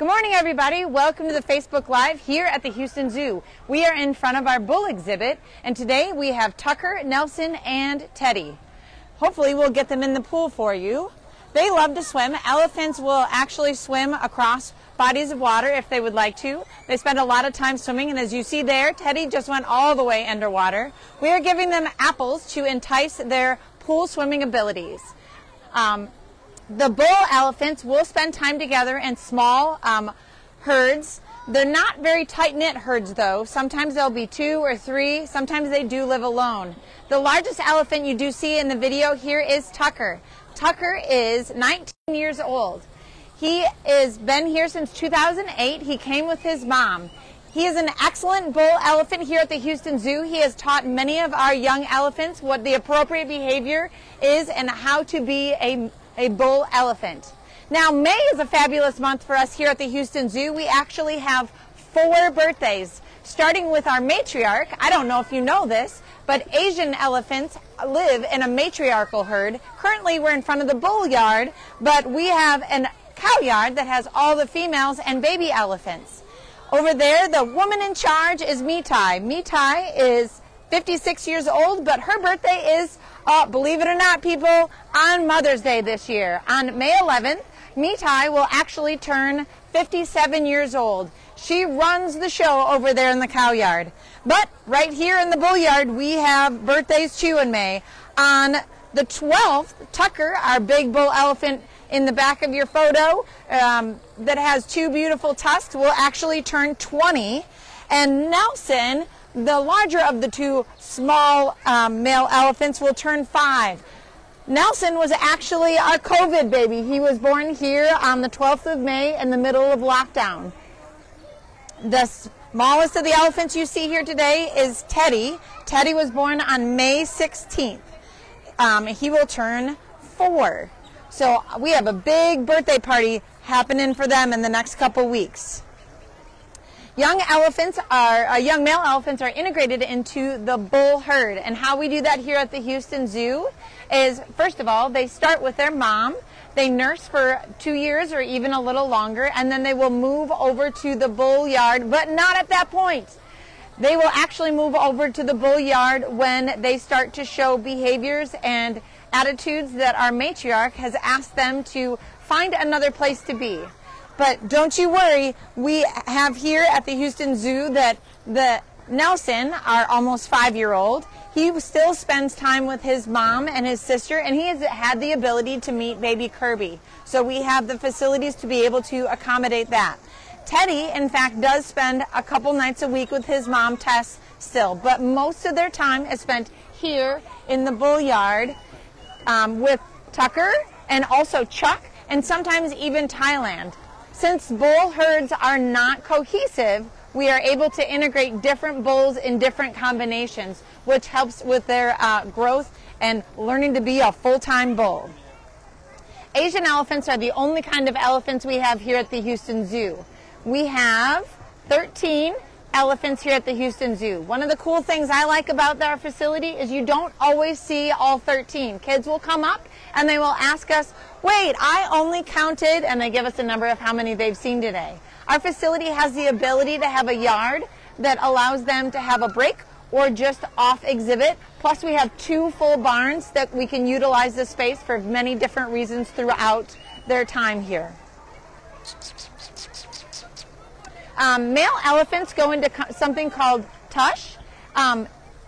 Good morning, everybody. Welcome to the Facebook Live here at the Houston Zoo. We are in front of our bull exhibit, and today we have Tucker, Nelson, and Teddy. Hopefully we'll get them in the pool for you. They love to swim. Elephants will actually swim across bodies of water if they would like to. They spend a lot of time swimming, and as you see there, Teddy just went all the way underwater. We are giving them apples to entice their pool swimming abilities. The bull elephants will spend time together in small herds. They're not very tight-knit herds, though. Sometimes there'll be 2 or 3. Sometimes they do live alone. The largest elephant you do see in the video here is Tucker. Tucker is 19 years old. He has been here since 2008. He came with his mom. He is an excellent bull elephant here at the Houston Zoo. He has taught many of our young elephants what the appropriate behavior is and how to be a bull elephant. Now, May is a fabulous month for us here at the Houston Zoo. We actually have 4 birthdays, starting with our matriarch. I don't know if you know this, but Asian elephants live in a matriarchal herd. Currently, we're in front of the bull yard, but we have a cow yard that has all the females and baby elephants. Over there, the woman in charge is Methai. Methai is 56 years old, but her birthday is, believe it or not, people, on Mother's Day this year. On May 11th, Methai will actually turn 57 years old. She runs the show over there in the cow yard. But right here in the bull yard, we have birthdays too in May. On the 12th, Tucker, our big bull elephant in the back of your photo, that has 2 beautiful tusks, will actually turn 20. And Nelson, the larger of the 2 small male elephants, will turn 5. Nelson was actually our COVID baby. He was born here on the 12th of May in the middle of lockdown. The smallest of the elephants you see here today is Teddy. Teddy was born on May 16th. He will turn 4. So we have a big birthday party happening for them in the next couple weeks. Young male elephants are integrated into the bull herd, and how we do that here at the Houston Zoo is, first of all, they start with their mom. They nurse for 2 years or even a little longer, and then they will move over to the bull yard, but not at that point. They will actually move over to the bull yard when they start to show behaviors and attitudes that our matriarch has asked them to find another place to be. But don't you worry, we have here at the Houston Zoo that the Nelson, our almost 5-year-old, he still spends time with his mom and his sister, and he has had the ability to meet baby Kirby. So we have the facilities to be able to accommodate that. Teddy, in fact, does spend a couple nights a week with his mom, Tess, still, but most of their time is spent here in the bull yard with Tucker and also Chuck, and sometimes even Thailand. Since bull herds are not cohesive, we are able to integrate different bulls in different combinations, which helps with their growth and learning to be a full-time bull. Asian elephants are the only kind of elephants we have here at the Houston Zoo. We have 13 elephants here at the Houston Zoo. One of the cool things I like about our facility is you don't always see all 13. Kids will come up and they will ask us, wait, I only counted, and they give us a number of how many they've seen today. Our facility has the ability to have a yard that allows them to have a break or just off exhibit. Plus we have 2 full barns that we can utilize the space for many different reasons throughout their time here. Male elephants go into something called tush.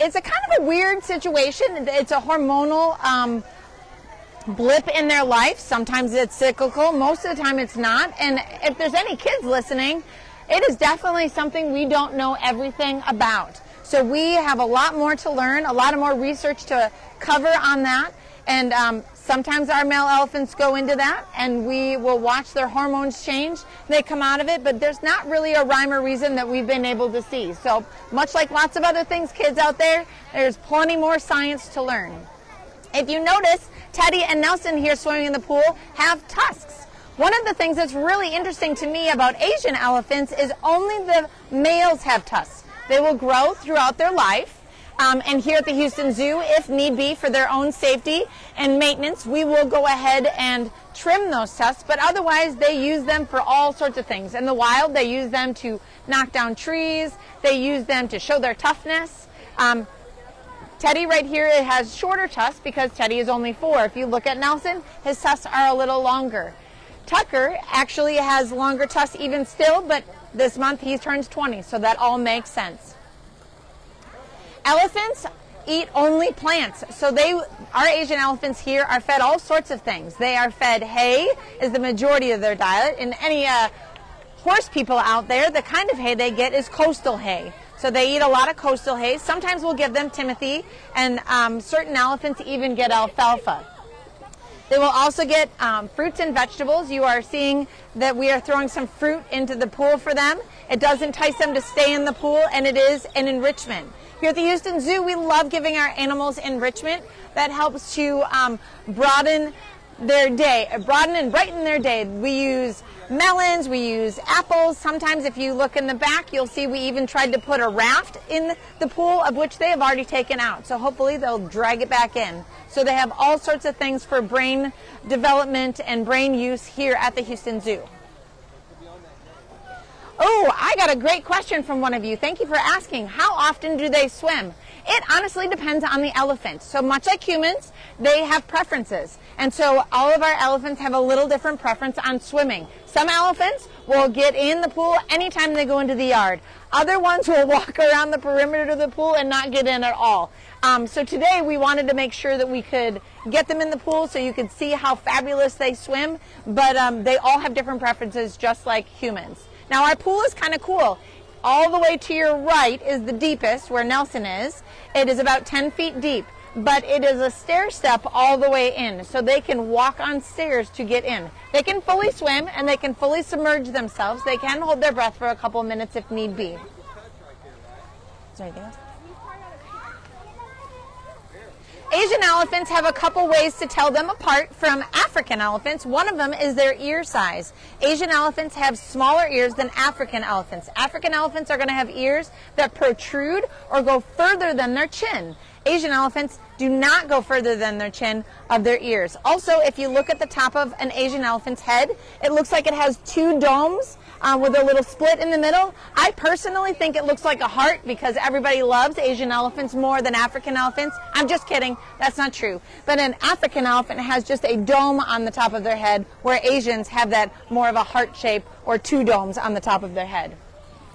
It's a kind of a weird situation. It's a hormonal blip in their life. Sometimes it's cyclical. Most of the time it's not. And if there's any kids listening, it is definitely something we don't know everything about. So we have a lot more to learn, a lot of more research to cover on that. And sometimes our male elephants go into that, and we will watch their hormones change. They come out of it, but there's not really a rhyme or reason that we've been able to see. So much like lots of other things, kids out there, there's plenty more science to learn. If you notice, Teddy and Nelson here swimming in the pool have tusks. One of the things that's really interesting to me about Asian elephants is only the males have tusks. They will grow throughout their life. And here at the Houston Zoo, if need be, for their own safety and maintenance, we will go ahead and trim those tusks, but otherwise they use them for all sorts of things. In the wild, they use them to knock down trees, they use them to show their toughness. Teddy right here has shorter tusks because Teddy is only 4. If you look at Nelson, his tusks are a little longer. Tucker actually has longer tusks even still, but this month he turns 20, so that all makes sense. Elephants eat only plants, so our Asian elephants here are fed all sorts of things. They are fed hay is the majority of their diet, and any horse people out there, the kind of hay they get is coastal hay. So they eat a lot of coastal hay. Sometimes we'll give them timothy, and certain elephants even get alfalfa. They will also get fruits and vegetables. You are seeing that we are throwing some fruit into the pool for them. It does entice them to stay in the pool, and it is an enrichment. Here at the Houston Zoo, we love giving our animals enrichment. That helps to broaden their day, broaden and brighten their day. We use melons, we use apples. Sometimes if you look in the back, you'll see we even tried to put a raft in the pool, of which they have already taken out. So hopefully they'll drag it back in. So they have all sorts of things for brain development and brain use here at the Houston Zoo. Oh, I got a great question from one of you. Thank you for asking. How often do they swim? It honestly depends on the elephant. So much like humans, they have preferences. And so all of our elephants have a little different preference on swimming. Some elephants will get in the pool anytime they go into the yard. Other ones will walk around the perimeter of the pool and not get in at all. So today we wanted to make sure that we could get them in the pool so you could see how fabulous they swim. But they all have different preferences, just like humans. Now our pool is kind of cool. All the way to your right is the deepest, where Nelson is. It is about 10 feet deep, but it is a stair step all the way in, so they can walk on stairs to get in. They can fully swim and they can fully submerge themselves. They can hold their breath for a couple minutes if need be. Is there anything else? Asian elephants have a couple ways to tell them apart from African elephants. One of them is their ear size. Asian elephants have smaller ears than African elephants. African elephants are going to have ears that protrude or go further than their chin. Asian elephants do not go further than their chin of their ears. Also, if you look at the top of an Asian elephant's head, it looks like it has 2 domes with a little split in the middle. I personally think it looks like a heart because everybody loves Asian elephants more than African elephants. I'm just kidding. That's not true. But an African elephant has just a dome on the top of their head, where Asians have that more of a heart shape or 2 domes on the top of their head.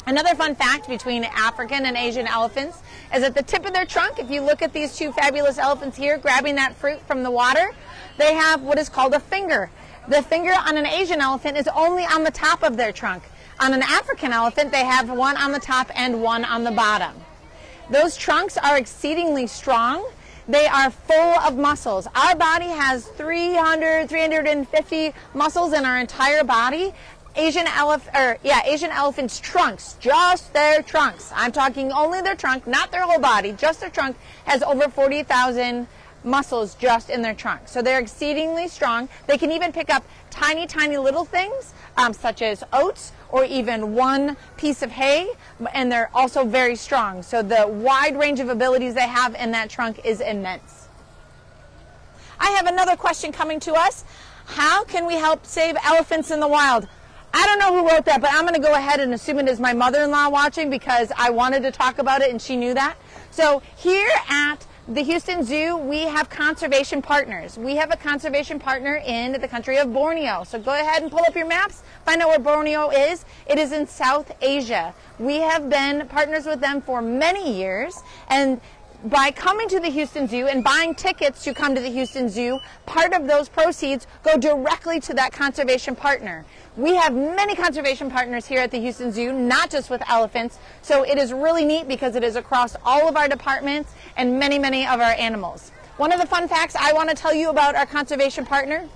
Another fun fact between African and Asian elephants is at the tip of their trunk, if you look at these 2 fabulous elephants here grabbing that fruit from the water, they have what is called a finger. The finger on an Asian elephant is only on the top of their trunk. On an African elephant, they have one on the top and one on the bottom. Those trunks are exceedingly strong. They are full of muscles. Our body has 350 muscles in our entire body. Asian elephants' trunks, just their trunks. I'm talking only their trunk, not their whole body. Just their trunk has over 40,000 muscles just in their trunk. So they're exceedingly strong. They can even pick up tiny, tiny little things, such as oats or even one piece of hay, and they're also very strong. So the wide range of abilities they have in that trunk is immense. I have another question coming to us. How can we help save elephants in the wild? I don't know who wrote that, but I'm going to go ahead and assume it is my mother-in-law watching because I wanted to talk about it and she knew that. So here at the Houston Zoo, we have conservation partners. We have a conservation partner in the country of Borneo. So go ahead and pull up your maps, find out where Borneo is. It is in South Asia. We have been partners with them for many years, and by coming to the Houston Zoo and buying tickets to come to the Houston Zoo, part of those proceeds go directly to that conservation partner. We have many conservation partners here at the Houston Zoo, not just with elephants, so it is really neat because it is across all of our departments and many, many of our animals. One of the fun facts I want to tell you about our conservation partner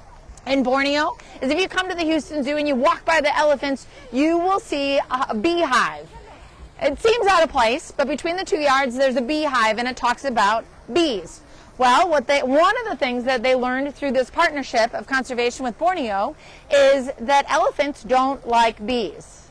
in Borneo is if you come to the Houston Zoo and you walk by the elephants, you will see a beehive. It seems out of place, but between the 2 yards there's a beehive and it talks about bees. Well, one of the things that they learned through this partnership of conservation with Borneo is that elephants don't like bees.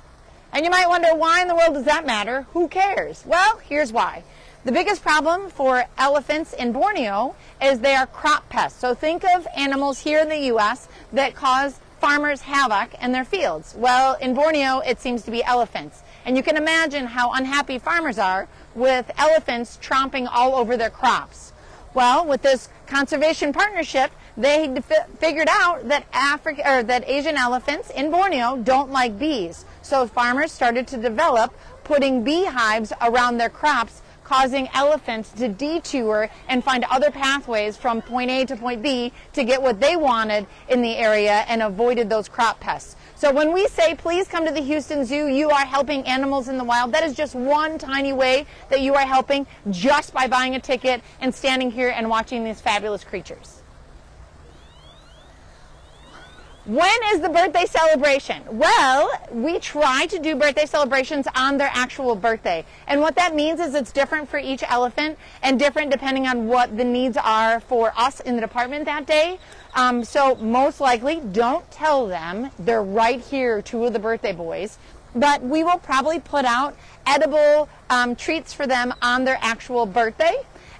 And you might wonder, why in the world does that matter? Who cares? Well, here's why. The biggest problem for elephants in Borneo is they are crop pests. So think of animals here in the U.S. that cause farmers havoc in their fields. Well, in Borneo, it seems to be elephants. And you can imagine how unhappy farmers are with elephants tromping all over their crops. Well, with this conservation partnership, they figured out that Asian elephants in Borneo don't like bees. So farmers started to develop putting beehives around their crops, causing elephants to detour and find other pathways from point A to point B to get what they wanted in the area and avoided those crop pests. So when we say please come to the Houston Zoo, you are helping animals in the wild. That is just one tiny way that you are helping just by buying a ticket and standing here and watching these fabulous creatures. When is the birthday celebration? Well, we try to do birthday celebrations on their actual birthday. And what that means is it's different for each elephant and different depending on what the needs are for us in the department that day. So most likely, don't tell them. They're right here, two of the birthday boys. But we will probably put out edible treats for them on their actual birthday.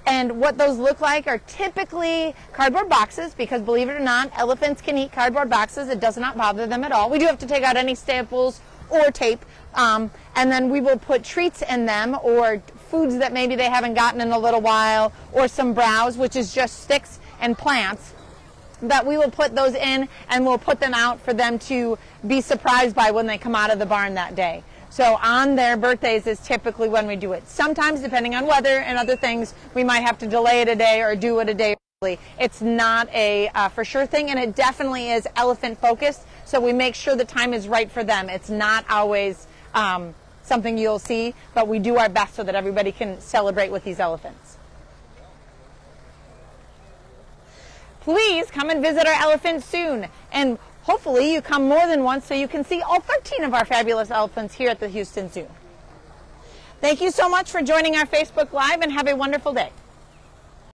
And what those look like are typically cardboard boxes, because believe it or not, elephants can eat cardboard boxes. It does not bother them at all. We do have to take out any staples or tape, and then we will put treats in them, or foods that maybe they haven't gotten in a little while, or some browse, which is just sticks and plants, that we will put those in and we'll put them out for them to be surprised by when they come out of the barn that day. So on their birthdays is typically when we do it. Sometimes, depending on weather and other things, we might have to delay it a day or do it a day early. It's not a for sure thing, and it definitely is elephant focused, so we make sure the time is right for them. It's not always something you'll see, but we do our best so that everybody can celebrate with these elephants. Please come and visit our elephants soon, and hopefully you come more than once so you can see all 13 of our fabulous elephants here at the Houston Zoo. Thank you so much for joining our Facebook Live, and have a wonderful day.